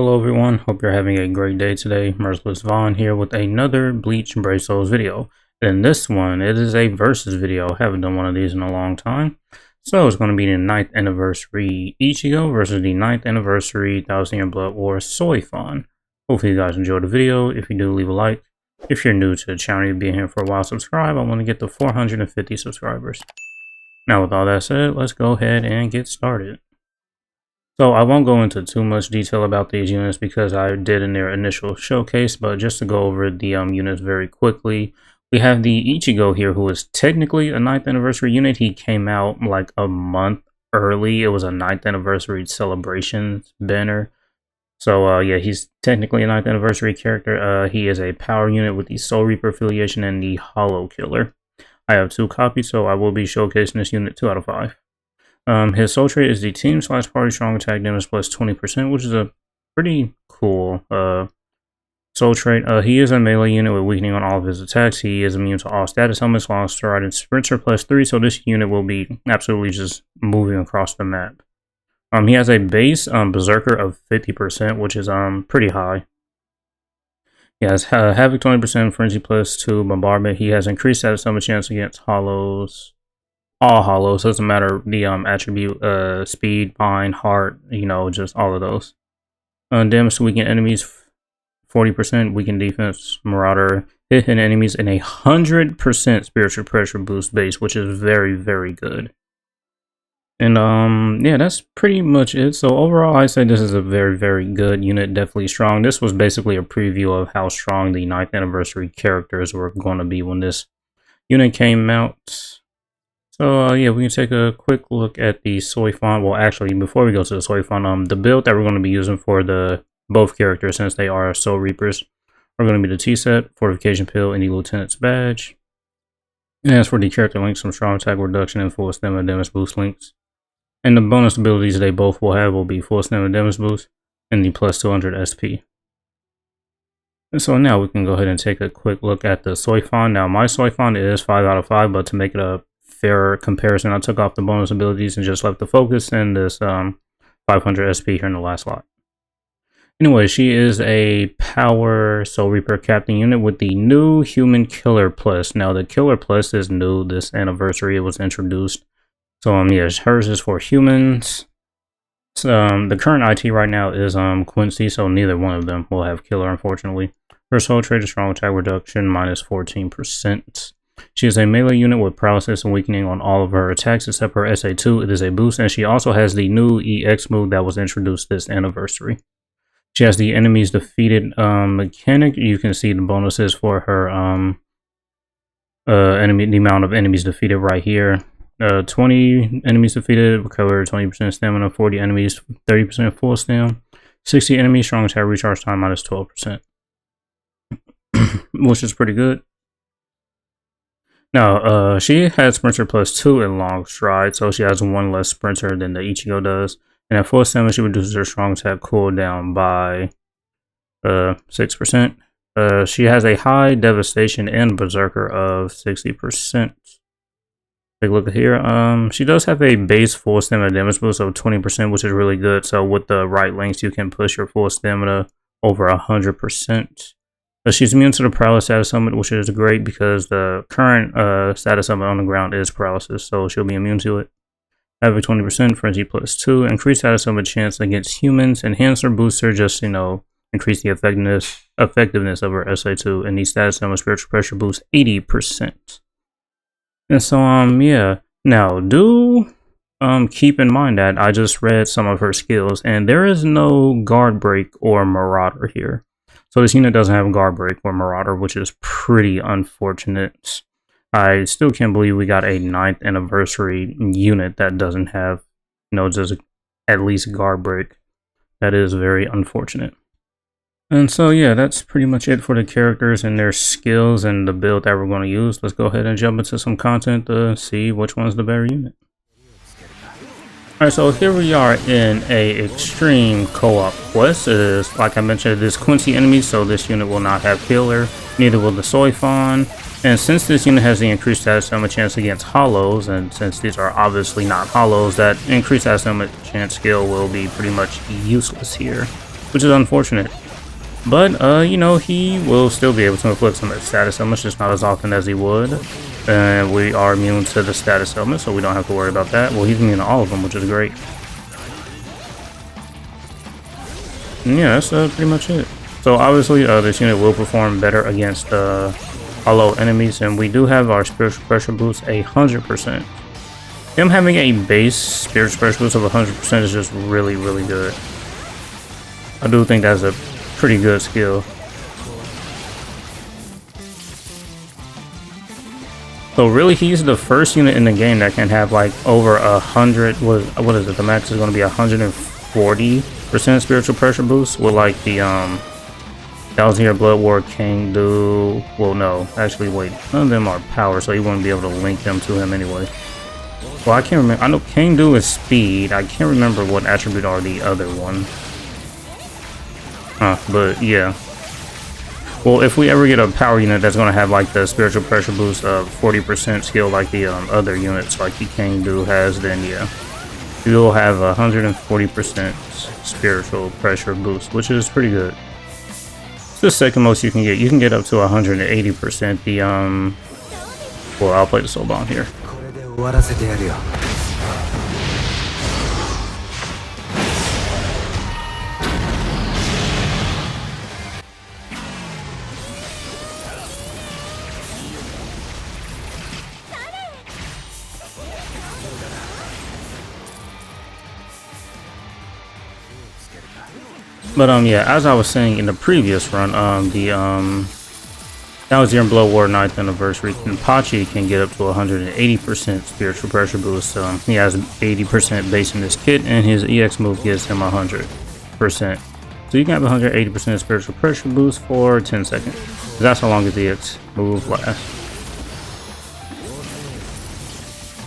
Hello everyone, hope you're having a great day today. Merciless Vaughn here with another Bleach Brave Souls video. And this one, it is a versus video. Haven't done one of these in a long time. So it's going to be the 9th Anniversary Ichigo versus the 9th Anniversary 1000-Year Blood War Soi Fon. Hopefully you guys enjoyed the video. If you do, leave a like. If you're new to the channel, you've been here for a while, subscribe. I want to get to 450 subscribers. Now with all that said, let's go ahead and get started. So I won't go into too much detail about these units because I did in their initial showcase, but just to go over the units very quickly, we have the Ichigo here, who is technically a 9th anniversary unit. He came out like a month early. It was a 9th anniversary celebration banner. So yeah, he's technically a 9th anniversary character. He is a power unit with the Soul Reaper affiliation and the Hollow Killer. I have 2 copies, so I will be showcasing this unit 2 out of 5. His soul trait is the team/party strong attack damage plus 20%, which is a pretty cool soul trait. He is a melee unit with weakening on all of his attacks. He is immune to all status elements, long stride, and sprinter plus 3, so this unit will be absolutely just moving across the map. He has a base berserker of 50%, which is pretty high. He has Havoc 20%, Frenzy plus 2, Bombardment. He has increased status element chance against hollows. All hollows, doesn't matter the attribute, speed, bind, heart, you know, just all of those. Damage to weakened enemies, 40%, weakened defense, marauder, hit enemies, and 100% spiritual pressure boost base, which is very, very good. And yeah, that's pretty much it. So overall, I say this is a very, very good unit, definitely strong. This was basically a preview of how strong the 9th anniversary characters were going to be when this unit came out. So yeah, we can take a quick look at the Soi Fon. Well, actually, before we go to the Soi Fon, the build that we're going to be using for both characters, since they are Soul Reapers, are going to be the T-Set, Fortification Pill, and the Lieutenant's Badge. And as for the character links, some strong attack reduction and full stamina damage boost links. And the bonus abilities they both will have will be full stamina damage boost and the plus 200 SP. And so now we can go ahead and take a quick look at the Soi Fon. Now my Soi Fon is 5 out of 5, but to make it a fair comparison, I took off the bonus abilities and just left the focus and this 500 SP here in the last slot. Anyway, she is a power Soul Reaper captain unit with the new Human Killer Plus. Now the Killer Plus is new this anniversary. It was introduced. So yeah, hers is for humans. The current IT right now is Quincy, so neither one of them will have Killer, unfortunately. Her soul trait is strong attack reduction minus 14%. She is a melee unit with paralysis and weakening on all of her attacks except her SA2. It is a boost, and she also has the new EX move that was introduced this anniversary. She has the enemies defeated mechanic. You can see the bonuses for her the amount of enemies defeated right here. 20 enemies defeated, recover 20% stamina, 40 enemies, 30% full stam, 60 enemies, strong attack recharge time minus 12%, which is pretty good. Now, she has Sprinter plus 2 in long stride, so she has 1 less Sprinter than the Ichigo does. And at full stamina, she reduces her strong attack cooldown by 6%. She has a high devastation and berserker of 60%. Take a look at here. She does have a base full stamina damage boost of 20%, which is really good. So with the right links, you can push your full stamina over 100%. She's immune to the paralysis status element, which is great because the current status element on the ground is paralysis, so she'll be immune to it. Havoc 20%, Frenzy plus 2, increased status element chance against humans, enhancer booster, just, you know, increase the effectiveness of her SA2, and the status element spiritual pressure boost 80%. And so yeah, now do keep in mind that I just read some of her skills, and there is no guard break or marauder here. So this unit doesn't have guard break or marauder, which is pretty unfortunate. I still can't believe we got a 9th anniversary unit that doesn't have, you know, just at least guard break. That is very unfortunate. And so yeah, that's pretty much it for the characters and their skills and the build that we're going to use. Let's go ahead and jump into some content to see which one's the better unit. Alright, so here we are in a extreme co-op quest. It is, like I mentioned, it is Quincy enemies, so this unit will not have Killer, neither will the Soi Fon. And since this unit has the increased status element chance against hollows, and since these are obviously not hollows, that increased status element chance skill will be pretty much useless here. which is unfortunate. But, you know, he will still be able to inflict some status elements, just not as often as he would. And we are immune to the status elements, so we don't have to worry about that. Well, he's immune to all of them, which is great. And yeah, that's pretty much it. So obviously, this unit will perform better against hollow enemies, and we do have our spiritual pressure boost 100%. Him having a base spiritual pressure boost of 100% is just really, really good. I do think that's a pretty good skill. So really, he's the first unit in the game that can have like over 100. What is it? The max is going to be 140% spiritual pressure boost with like the Thousand Year Blood War King do. Well, no, actually, wait. None of them are power, so you wouldn't be able to link them to him anyway. Well, I can't remember. I know King do is speed. I can't remember what attribute are the other one. But yeah. Well, if we ever get a power unit that's going to have like the spiritual pressure boost of 40% skill like the other units like the King do has, then yeah. You'll have 140% spiritual pressure boost, which is pretty good. It's the second most you can get. You can get up to 180% the well, I'll play the soul bomb here. But yeah, as I was saying in the previous run, Thousand Year Blood War 9th Anniversary Kenpachi can get up to 180% spiritual pressure boost. He has 80% base in his kit, and his EX move gives him 100%. So you can have 180% spiritual pressure boost for 10 seconds. That's how long his EX move lasts.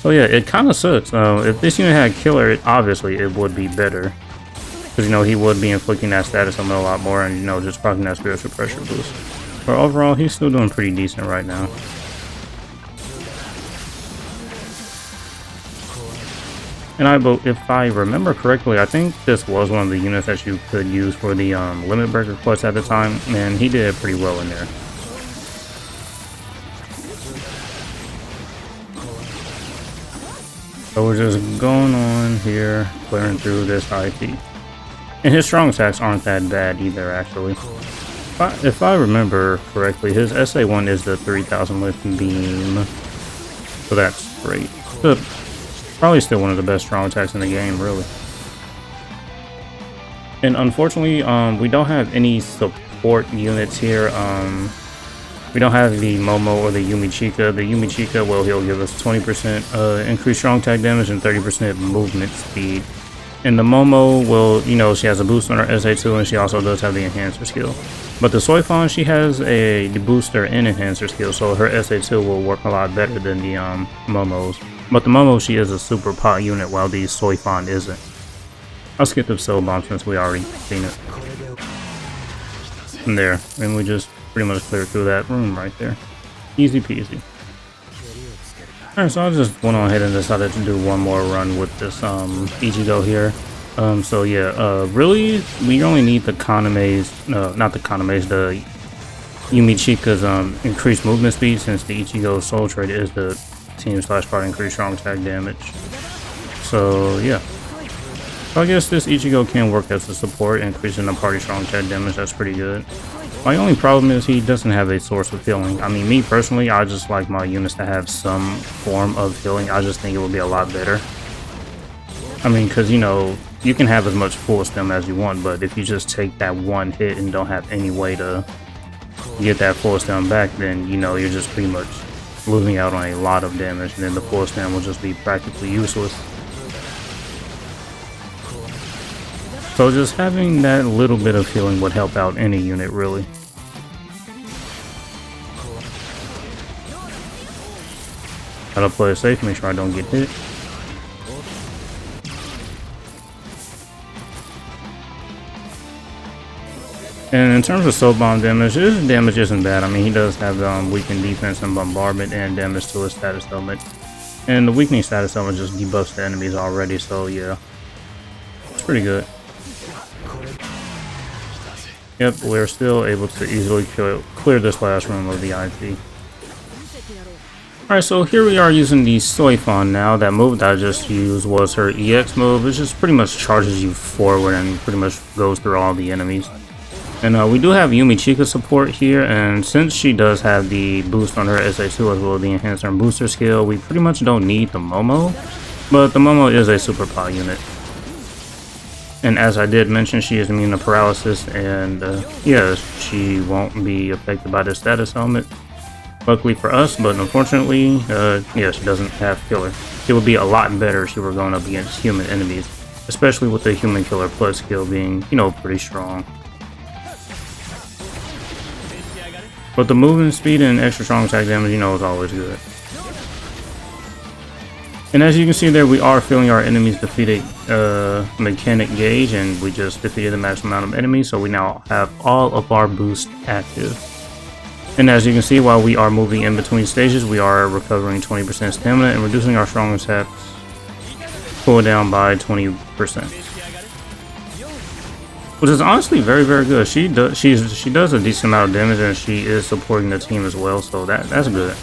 So yeah, it kind of sucks. If this unit had killer, obviously it would be better. Because, you know, he would be inflicting that status element a lot more and, you know, just proccing that spiritual pressure boost. But overall, he's still doing pretty decent right now. And if I remember correctly, I think this was one of the units that you could use for the Limit Breaker quest at the time, and he did pretty well in there. So we're just going on here, clearing through this IP. And his strong attacks aren't that bad either, actually. If I remember correctly, his SA1 is the 3000 lift beam. So that's great. But probably still one of the best strong attacks in the game, really. And unfortunately, we don't have any support units here. We don't have the Momo or the Yumichika. The Yumichika, well, he'll give us 20% increased strong attack damage and 30% movement speed. And the Momo will, you know, she has a boost on her SA2 and she also does have the enhancer skill. But the Soi Fon, she has the booster and enhancer skill, so her SA2 will work a lot better than the Momos. But the Momo, she is a super pot unit while the Soi Fon isn't. I'll skip the soul bomb since we already seen it. And there, and we just pretty much cleared through that room right there. Easy peasy. Alright, so I just went on ahead and decided to do one more run with this Ichigo here. So yeah, really, we only need the Kaname's, not the Kaname's, the Yumichika's increased movement speed, since the Ichigo soul trait is the team/part increased strong attack damage. So yeah. So I guess this Ichigo can work as a support, increasing the party strong attack damage. That's pretty good. My only problem is he doesn't have a source of healing. I mean, me personally, I just like my units to have some form of healing. I just think it would be a lot better. I mean, because, you know, you can have as much full stem as you want, but if you just take that one hit and don't have any way to get that full stem back, then, you know, you're just pretty much losing out on a lot of damage, and then the full stem will just be practically useless. So just having that little bit of healing would help out any unit, really. Gotta play it safe, make sure I don't get hit. And in terms of soul bomb damage, his damage isn't bad. I mean, he does have weakened defense and bombardment and damage to his status element. And the weakening status element just debuffs the enemies already, so yeah. It's pretty good. Yep, we're still able to easily clear this last room of the IP. Alright, so here we are using the Soi Fon now. That move that I just used was her EX move. It just pretty much charges you forward and pretty much goes through all the enemies. And we do have Yumi Chika support here, and since she does have the boost on her SA2 as well as the enhancer and booster skill, we pretty much don't need the Momo. But the Momo is a super power unit. And as I did mention, she is immune to paralysis, and yeah, she won't be affected by the status helmet. Luckily for us, but unfortunately, yeah, she doesn't have killer. It would be a lot better if she were going up against human enemies, especially with the human killer plus skill being, you know, pretty strong. But the movement speed and extra strong attack damage, you know, is always good. And as you can see there, we are feeling our enemies defeated mechanic gauge, and we just defeated the maximum amount of enemies, so we now have all of our boosts active. And as you can see, while we are moving in between stages, we are recovering 20% stamina and reducing our strong attacks cooldown by 20%. Which is honestly very, very good. She does a decent amount of damage, and she is supporting the team as well, so that's good.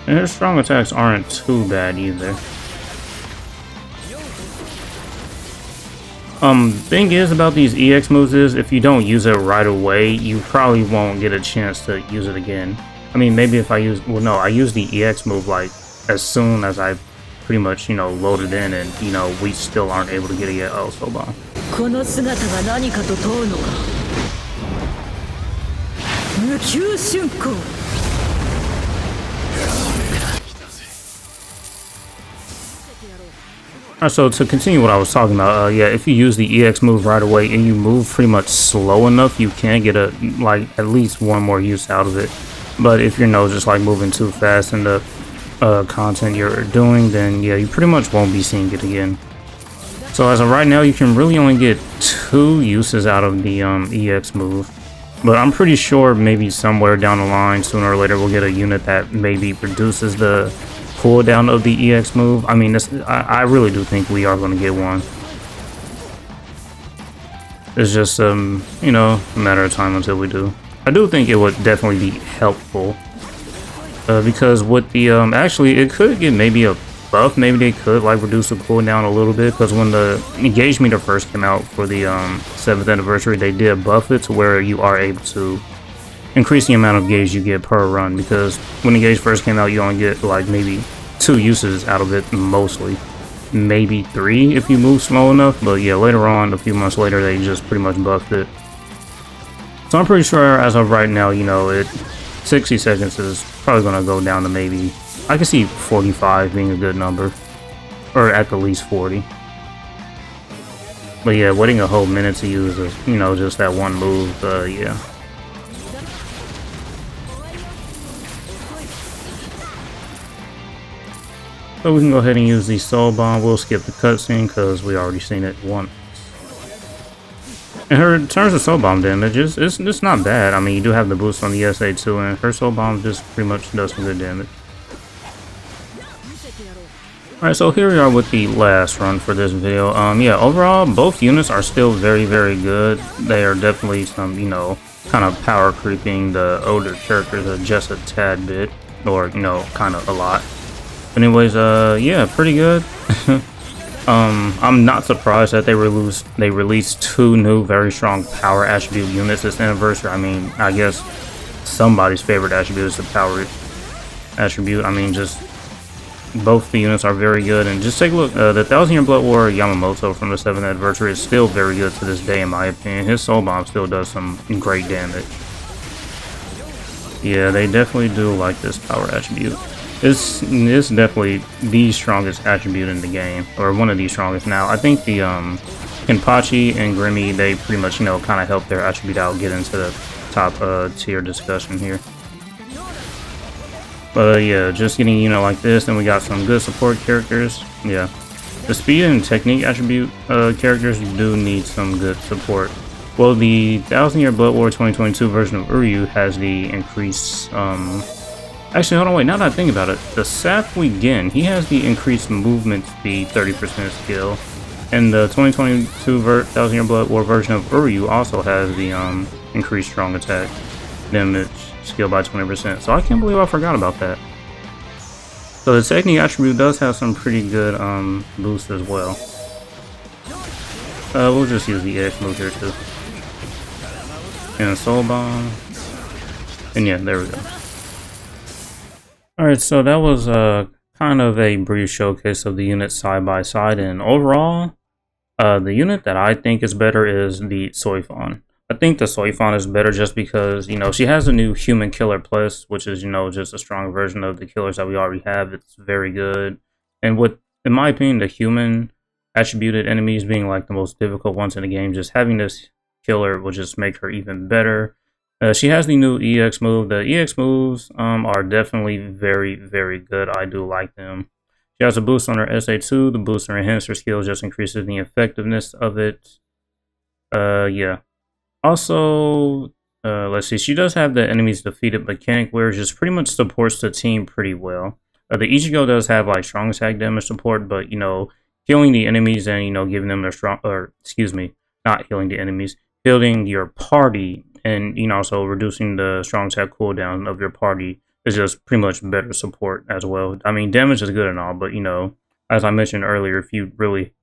And her strong attacks aren't too bad either. Thing is about these EX moves is if you don't use it right away, you probably won't get a chance to use it again. I mean, maybe if I use, well, no, I use the EX move like as soon as I pretty much, you know, loaded in, and you know, we still aren't able to get it yet. Oh, so bomb. Alright, so to continue what I was talking about, yeah, if you use the EX move right away and you move pretty much slow enough, you can get a at least one more use out of it. But if you're just like moving too fast in the content you're doing, then yeah, you pretty much won't be seeing it again. So as of right now, you can really only get 2 uses out of the EX move. But I'm pretty sure maybe somewhere down the line, sooner or later, we'll get a unit that maybe reduces the cooldown of the EX move. I mean, I really do think we are going to get one. It's just, you know, a matter of time until we do. I do think it would definitely be helpful. Because with the, actually, it could get maybe a buff. Maybe they could, like, reduce the cooldown a little bit. Because when the Engage meter first came out for the 7th anniversary, they did buff it to where you are able to increase the amount of gauge you get per run. Because when Engage first came out, you only get, like, maybe 2 uses out of it, mostly. Maybe 3 if you move slow enough. But yeah, later on, a few months later, they just pretty much buffed it. So I'm pretty sure as of right now, you know, 60 seconds is probably going to go down to maybe, I can see 45 being a good number, or at the least 40. But yeah, waiting a whole minute to use, you know, just that one move, yeah. So we can go ahead and use the Soul Bomb. We'll skip the cutscene because we already seen it once. And her, in terms of Soul Bomb damage, it's not bad. I mean, you do have the boost on the SA2, and her Soul Bomb just pretty much does some good damage. Alright, so here we are with the last run for this video. Yeah, overall, both units are still very, very good. They are definitely some, you know, kind of power creeping the older characters just a tad bit, or, you know, kind of a lot. But anyways, yeah, pretty good. I'm not surprised that they released 2 new very strong power attribute units this anniversary. I mean, I guess somebody's favorite attribute is the power attribute. I mean, just both the units are very good. And just take a look, the 1000-Year Blood War Yamamoto from the 7th anniversary is still very good to this day, in my opinion. His Soul Bomb still does some great damage. Yeah, they definitely do like this power attribute. It's definitely the strongest attribute in the game, or one of the strongest now. I think the Kenpachi and Grimmy, they pretty much, you know, kind of help their attribute out get into the top tier discussion here. But yeah, just getting a unit like this, and we got some good support characters. Yeah, the speed and technique attribute characters do need some good support. Well, the 1000-Year Blood War 2022 version of Uryu has the increased actually, hold on, wait, now that I think about it, the Safwi Gen, he has the increased movement speed 30% skill. And the 2022 Thousand Year Blood War version of Uryu also has the increased strong attack damage skill by 20%. So I can't believe I forgot about that. So the technique attribute does have some pretty good boosts as well. We'll just use the EX move here too. And Soul Bomb. And yeah, there we go. Alright, so that was kind of a brief showcase of the units side by side, and overall, the unit that I think is better is the Soi Fon. I think the Soi Fon is better just because, you know, she has a new Human Killer Plus, which is, you know, just a strong version of the killers that we already have. It's very good. And with, in my opinion, the human attributed enemies being like the most difficult ones in the game, just having this killer will just make her even better. She has the new EX move. The EX moves are definitely very, very good. I do like them. She has a boost on her SA2. The boost on her enhancer skill just increases the effectiveness of it. Yeah. Also, let's see. She does have the enemies defeated mechanic, where it just pretty much supports the team pretty well. The Ichigo does have like strong attack damage support, but you know, healing the enemies and you know giving them their strong, or excuse me, not healing the enemies, healing your party, and you know also reducing the strong attack cooldown of your party is just pretty much better support as well. I mean, damage is good and all, but you know, as I mentioned earlier, if you really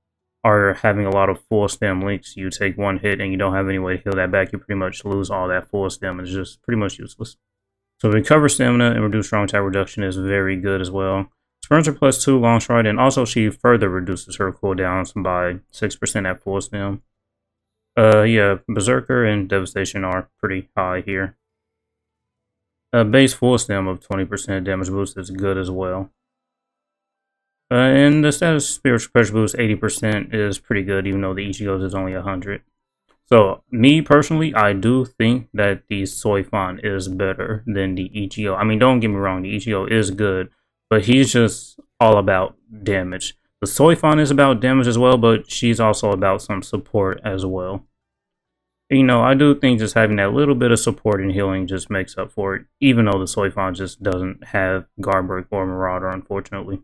are having a lot of full stem links, you take one hit and you don't have any way to heal that back, you pretty much lose all that full stem. It's just pretty much useless. So recover stamina and reduce strong attack reduction is very good as well. Sprinter plus 2 long stride, and also she further reduces her cooldowns by 6% at full stem. Yeah, Berserker and Devastation are pretty high here. Base full stem of 20% damage boost is good as well. And the status spiritual pressure boost 80% is pretty good, even though the Ichigo's is only 100. So, me personally, I do think that the Soi Fon is better than the Ichigo. I mean, don't get me wrong, the Ichigo is good, but he's just all about damage. The Soi Fon is about damage as well, but she's also about some support as well. You know, I do think just having that little bit of support and healing just makes up for it, even though the Soi Fon just doesn't have Guard Break or Marauder, unfortunately.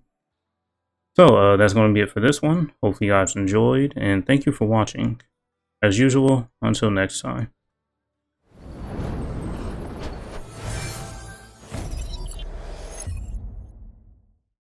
So, that's going to be it for this one. Hopefully you guys enjoyed, and thank you for watching. As usual, until next time.